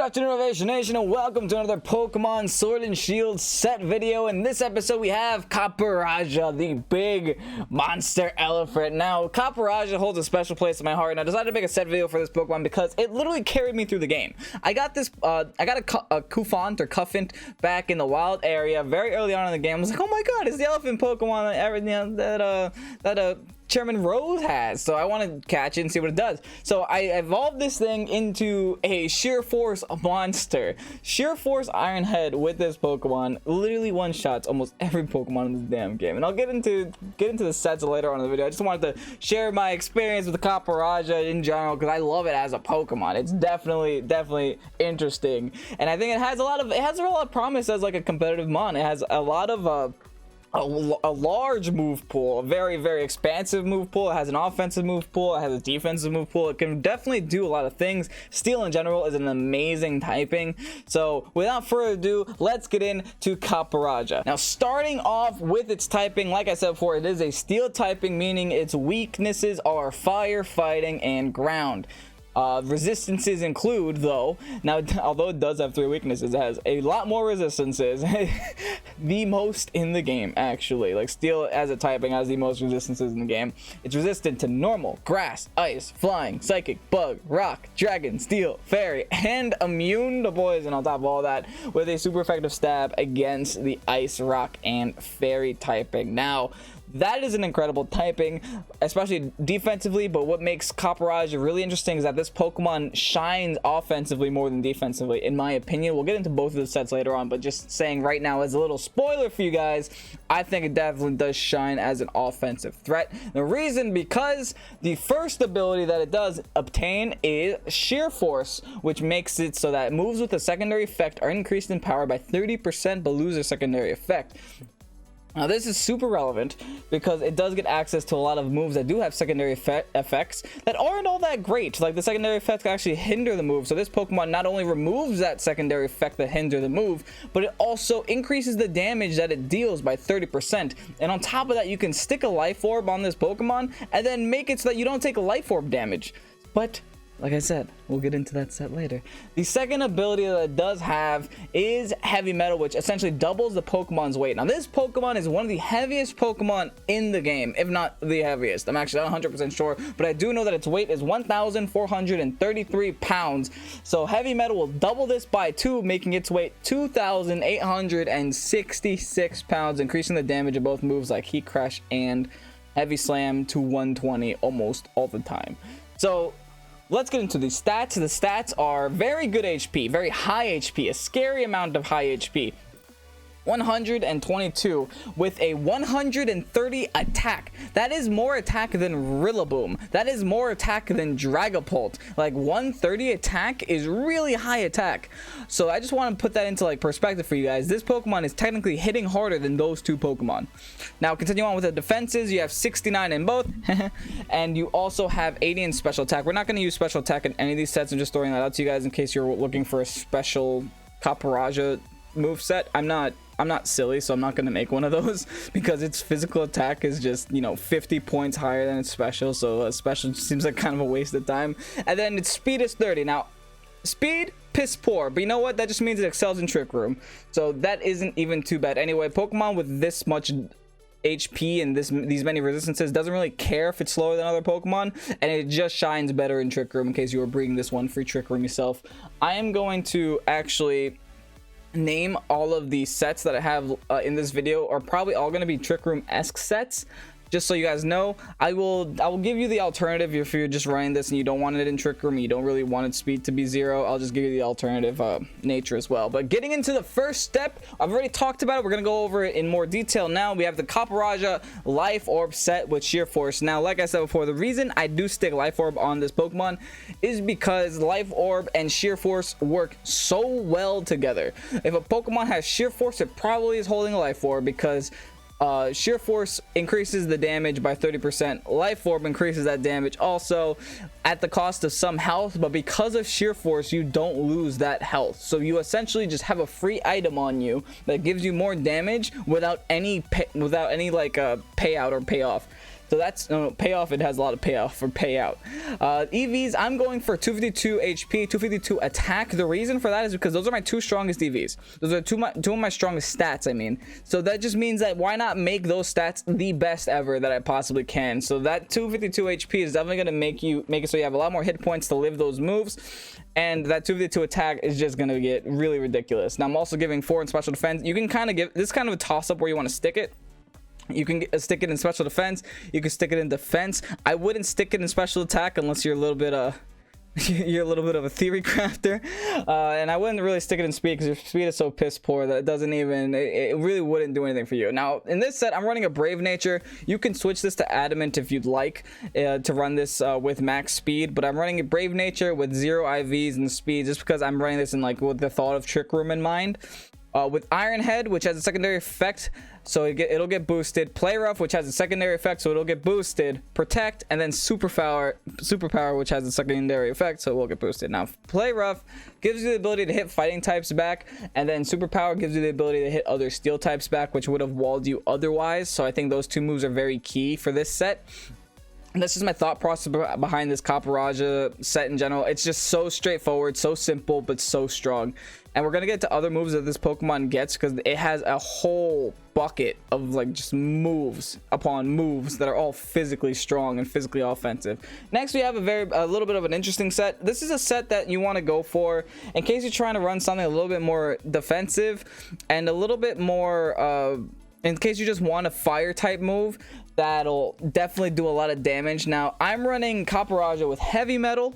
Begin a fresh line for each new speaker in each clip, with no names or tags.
afternoon, Ovation Nation, and welcome to another Pokemon Sword and Shield set video. In this episode, we have Copperajah, the big monster elephant. Now, Copperajah holds a special place in my heart, and I decided to make a set video for this Pokemon because it literally carried me through the game. I got this, a Cuffant or Cuffant back in the wild area very early on in the game. I was like, oh my god, it's the elephant Pokemon that Chairman Rose has, so I want to catch it and see what it does. So I evolved this thing into a Sheer Force monster. Sheer Force Iron Head with this Pokemon literally one-shots almost every Pokemon in this damn game. And I'll get into the sets later on in the video. I just wanted to share my experience with the Copperajah in general because I love it as a Pokemon. It's definitely interesting, and I think it has a lot of promise as like a competitive mon. It has a lot of a large move pool, a very expansive move pool. It has an offensive move pool, it has a defensive move pool. It can definitely do a lot of things. Steel in general is an amazing typing. So without further ado, let's get into Copperajah. Now, starting off with its typing, like I said before, it is a steel typing, meaning its weaknesses are fire, fighting, and ground. Resistances include, though, now although it does have 3 weaknesses, it has a lot more resistances. The most in the game, actually. Like, steel as a typing has the most resistances in the game. It's resistant to normal, grass, ice, flying, psychic, bug, rock, dragon, steel, fairy, and immune to poison on top of all that, with a super effective stab against the ice, rock, and fairy typing. Now, that is an incredible typing, especially defensively, but what makes Copperajah really interesting is that this Pokemon shines offensively more than defensively, in my opinion. We'll get into both of the sets later on, but just saying right now as a little spoiler for you guys, I think it definitely does shine as an offensive threat. The reason, because the first ability that it does obtain is Sheer Force, which makes it so that moves with a secondary effect are increased in power by 30% but lose their secondary effect. Now, this is super relevant because it does get access to a lot of moves that do have secondary effects that aren't all that great. Like, the secondary effects can actually hinder the move. So this Pokemon not only removes that secondary effect that hinder the move, but it also increases the damage that it deals by 30%. And on top of that, you can stick a Life Orb on this Pokemon and then make it so that you don't take a Life Orb damage. But like I said, we'll get into that set later. The second ability that it does have is Heavy Metal, which essentially doubles the Pokemon's weight. Now, this Pokemon is one of the heaviest Pokemon in the game, if not the heaviest. I'm actually not 100% sure, but I do know that its weight is 1,433 pounds. So Heavy Metal will double this by 2, making its weight 2,866 pounds, increasing the damage of both moves like Heat Crash and Heavy Slam to 120 almost all the time. So let's get into the stats. The stats are very good HP, very high HP, a scary amount of high HP. 122 with a 130 attack. That is more attack than Rillaboom. That is more attack than Dragapult. Like, 130 attack is really high attack. So I just want to put that into like perspective for you guys. This Pokemon is technically hitting harder than those 2 Pokemon. Now, continue on with the defenses. You have 69 in both and you also have 80 in special attack. We're not going to use special attack in any of these sets. I'm just throwing that out to you guys in case you're looking for a special Copperajah move set. I'm not silly, so I'm not going to make one of those because its physical attack is just, you know, 50 points higher than its special, so a special seems like kind of a waste of time. And then its speed is 30. Now, speed, piss poor, but you know what? That just means it excels in Trick Room, so that isn't even too bad. Anyway, Pokemon with this much HP and these many resistances doesn't really care if it's slower than other Pokemon, and it just shines better in Trick Room in case you were bringing this one free Trick Room yourself. I am going to actually name all of the sets that I have in this video are probably all going to be Trick Room-esque sets. Just so you guys know, I will give you the alternative if you're just running this and you don't want it in Trick Room, you don't really want its speed to be 0. I'll just give you the alternative nature as well. But getting into the first step, I've already talked about it. We're going to go over it in more detail now. We have the Copperajah Life Orb set with Sheer Force. Now, like I said before, the reason I do stick Life Orb on this Pokemon is because Life Orb and Sheer Force work so well together. If a Pokemon has Sheer Force, it probably is holding a Life Orb because Sheer Force increases the damage by 30%. Life Orb increases that damage also at the cost of some health, but because of Sheer Force, you don't lose that health. So you essentially just have a free item on you that gives you more damage without any payout or payoff. So that's payoff. It has a lot of payoff for payout. EVs, I'm going for 252 HP, 252 attack. The reason for that is because those are my two strongest EVs. Those are two of my strongest stats, I mean. So that just means that why not make those stats the best ever that I possibly can. So that 252 HP is definitely going to make it so you have a lot more hit points to live those moves. And that 252 attack is just going to get really ridiculous. Now I'm also giving 4 in special defense. You can kind of give this kind of a toss up where you want to stick it. You can stick it in special defense. You can stick it in defense. I wouldn't stick it in special attack unless you're a little bit you're a little bit of a theory crafter, and I wouldn't really stick it in speed because your speed is so piss poor that it doesn't even, it really wouldn't do anything for you. Now in this set I'm running a brave nature. You can switch this to adamant if you'd like to run this with max speed, but I'm running a brave nature with 0 IVs and speed just because I'm running this in like with the thought of trick room in mind. With Iron Head, which has a secondary effect, so it'll get boosted. Play Rough, which has a secondary effect, so it'll get boosted. Protect, and then Superpower, which has a secondary effect, so it will get boosted. Now, Play Rough gives you the ability to hit fighting types back, and then Superpower gives you the ability to hit other steel types back, which would have walled you otherwise. So I think those two moves are very key for this set. And this is my thought process behind this Copperajah set in general. It's just so straightforward, so simple, but so strong. And we're gonna get to other moves that this Pokemon gets because it has a whole bucket of like just moves upon moves that are all physically strong and physically offensive. Next, we have a little bit of an interesting set. This is a set that you want to go for in case you're trying to run something a little bit more defensive and a little bit more in case you just want a fire type move that'll definitely do a lot of damage. Now I'm running Copperajah with heavy metal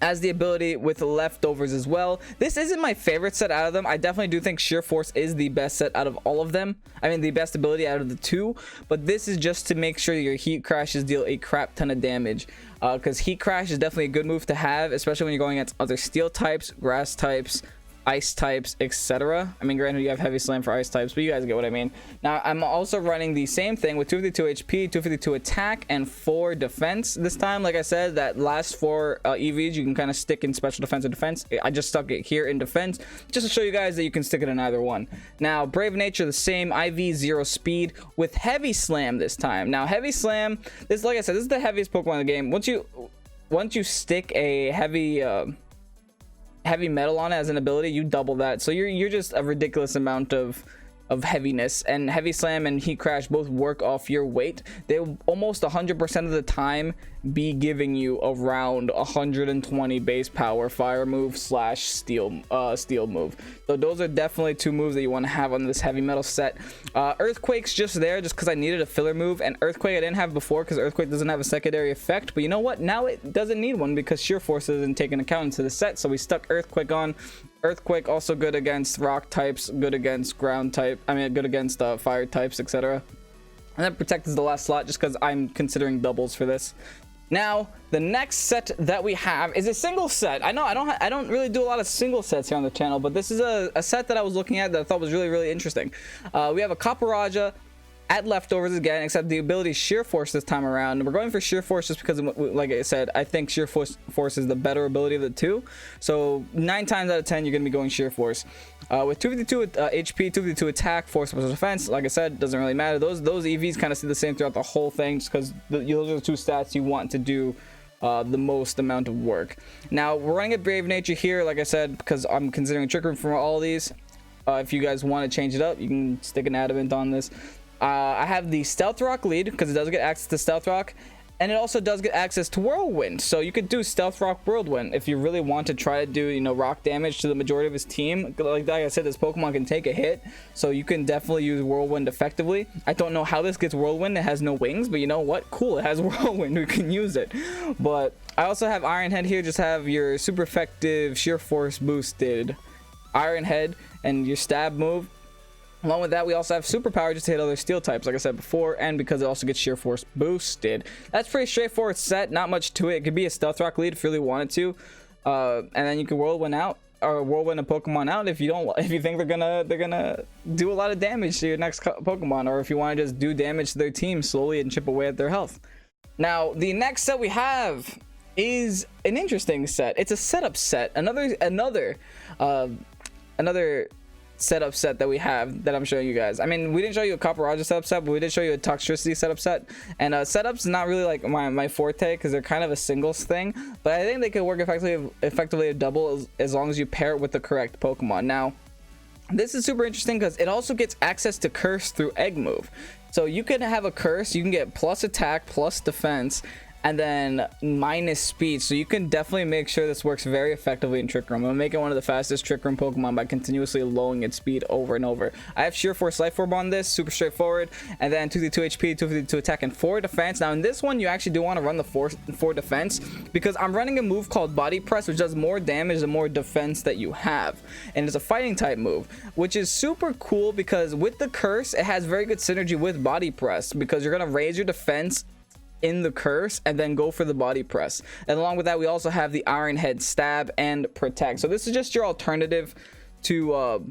as the ability with leftovers as well. This isn't my favorite set out of them. I definitely do think sheer force is the best set out of all of them. I mean the best ability out of the two, but this is just to make sure your heat crashes deal a crap ton of damage, because heat crash is definitely a good move to have, especially when you're going against other steel types, grass types, ice types, etc. I mean, granted you have heavy slam for ice types, but you guys get what I mean. Now I'm also running the same thing with 252 HP, 252 attack, and 4 defense this time. Like I said, that last 4 EVs you can kind of stick in special defense or defense. I just stuck it here in defense just to show you guys that you can stick it in either one. Now brave nature, the same, IV 0 speed with heavy slam this time. Now heavy slam, this, like I said, this is the heaviest Pokemon in the game. Once you stick a heavy metal on it as an ability, you double that, so you're just a ridiculous amount of heaviness. And heavy slam and heat crash both work off your weight. They almost 100% of the time be giving you around 120 base power fire move slash steel move. So those are definitely two moves that you want to have on this heavy metal set. Earthquake's just there just because I needed a filler move, and Earthquake I didn't have before because Earthquake doesn't have a secondary effect, but you know what, now it doesn't need one because sheer force isn't taken account into the set, so we stuck Earthquake on. Earthquake also good against rock types, good against ground type, I mean good against fire types, etc. And then Protect is the last slot just because I'm considering doubles for this. Now the next set that we have is a single set. I know I don't really do a lot of single sets here on the channel, but this is a set that I was looking at that I thought was really interesting. We have a Copperajah at leftovers again, except the ability sheer force this time around. We're going for sheer force just because, like I said, I think sheer force is the better ability of the two. So 9 times out of 10 you're gonna be going sheer force. With 252 HP, 252 attack, 4 special defense, like I said, doesn't really matter. Those EVs kind of stay the same throughout the whole thing just because those are the 2 stats you want to do the most amount of work. Now we're running a brave nature here, like I said, because I'm considering trick room for all these. If you guys want to change it up, you can stick an adamant on this. I have the Stealth Rock lead because it does get access to Stealth Rock, and it also does get access to Whirlwind. So you could do Stealth Rock Whirlwind if you really want to try to do, you know, rock damage to the majority of his team. Like I said, this Pokemon can take a hit, so you can definitely use Whirlwind effectively. I don't know how this gets Whirlwind. It has no wings, but you know what? Cool, it has Whirlwind. We can use it. But I also have Iron Head here. Just have your super effective sheer force boosted Iron Head and your stab move. Along with that, we also have Superpower just to hit other steel types, like I said before, and because it also gets sheer force boosted. That's pretty straightforward set, not much to it. It could be a Stealth Rock lead if you really wanted to, and then you can Whirlwind out, or Whirlwind a Pokemon out if you think they're gonna do a lot of damage to your next Pokemon, or if you want to just do damage to their team slowly and chip away at their health. Now, the next set we have is an interesting set. It's a setup set. Another setup set that we have that I'm showing you guys. I mean, we didn't show you a Copperajah setup set, but we did show you a Toxtricity setup set. And setups not really like my forte because they're kind of a singles thing, but I think they could work effectively a double as long as you pair it with the correct Pokemon. Now, this is super interesting because it also gets access to Curse through Egg Move. So you can have a Curse, you can get plus attack, plus defense, and then minus speed. So you can definitely make sure this works very effectively in Trick Room. I'm gonna make it one of the fastest Trick Room Pokemon by continuously lowering its speed over and over. I have Sheer Force Life Orb on this, super straightforward, and then 252 HP, 252 attack, and 4 defense. Now in this one, you actually do want to run the 4 defense because I'm running a move called Body Press, which does more damage the more defense that you have, and it's a fighting type move, which is super cool because with the Curse, it has very good synergy with Body Press because you're gonna raise your defense in the Curse and then go for the Body Press. And along with that, we also have the Iron Head Stab and Protect. So this is just your alternative to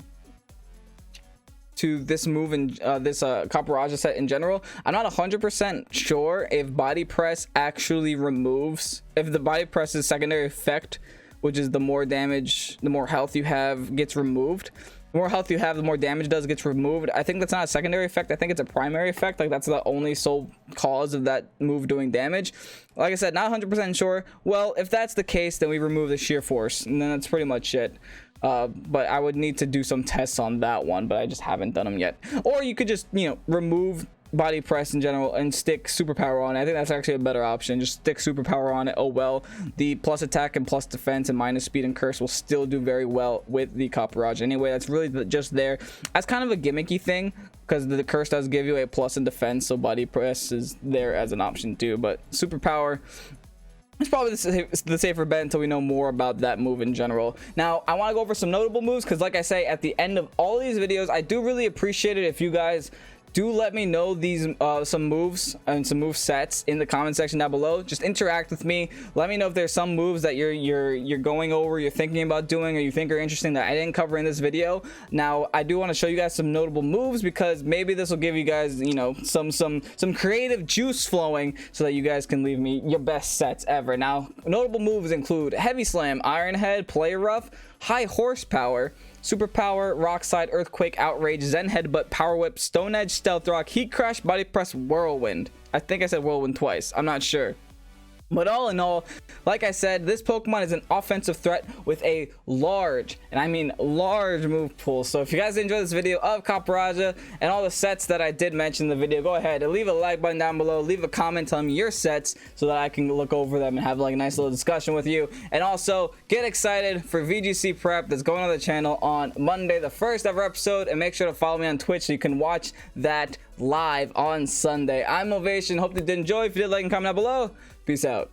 this move in this Copperajah set in general. I'm not 100% sure if Body Press actually removes, if the Body Press's secondary effect, which is the more damage, the more health you have, gets removed. The more health you have, the more damage does gets removed. I think that's not a secondary effect. I think it's a primary effect. Like, that's the only sole cause of that move doing damage. Like I said, not 100% sure. Well, if that's the case, then we remove the Sheer Force, and then that's pretty much it. But I would need to do some tests on that one, but I just haven't done them yet. Or you could just, you know, remove Body Press in general and stick Superpower on it. I think that's actually a better option. Just stick Superpower on it. Oh well, the plus attack and plus defense and minus speed and Curse will still do very well with the Copperajah. Anyway, that's really just there as kind of a gimmicky thing because the Curse does give you a plus in defense, so Body Press is there as an option too. But Superpower, it's probably the safer bet until we know more about that move in general. Now, I want to go over some notable moves because, like I say, at the end of all these videos, I do really appreciate it if you guys do let me know these some moves and some move sets in the comment section down below. Just interact with me. Let me know if there's some moves that you're going over, you're thinking about doing, or you think are interesting that I didn't cover in this video. Now, I do want to show you guys some notable moves because maybe this will give you guys, you know, some creative juice flowing so that you guys can leave me your best sets ever. Now, notable moves include Heavy Slam, Iron Head, Play Rough, High Horsepower, Superpower, Rock Slide, Earthquake, Outrage, Zen Headbutt, Power Whip, Stone Edge, Stealth Rock, Heat Crash, Body Press, Whirlwind. I think I said Whirlwind twice. I'm not sure. But all in all, like I said, this Pokemon is an offensive threat with a large, and I mean large, move pool. So if you guys enjoyed this video of Copperajah and all the sets that I did mention in the video, go ahead and leave a like button down below, leave a comment telling me your sets so that I can look over them and have like a nice little discussion with you. And also get excited for VGC prep that's going on the channel on Monday, the first ever episode, and make sure to follow me on Twitch so you can watch that live on Sunday. I'm Ovation. Hope you did enjoy. If you did, like and comment down below. Peace out.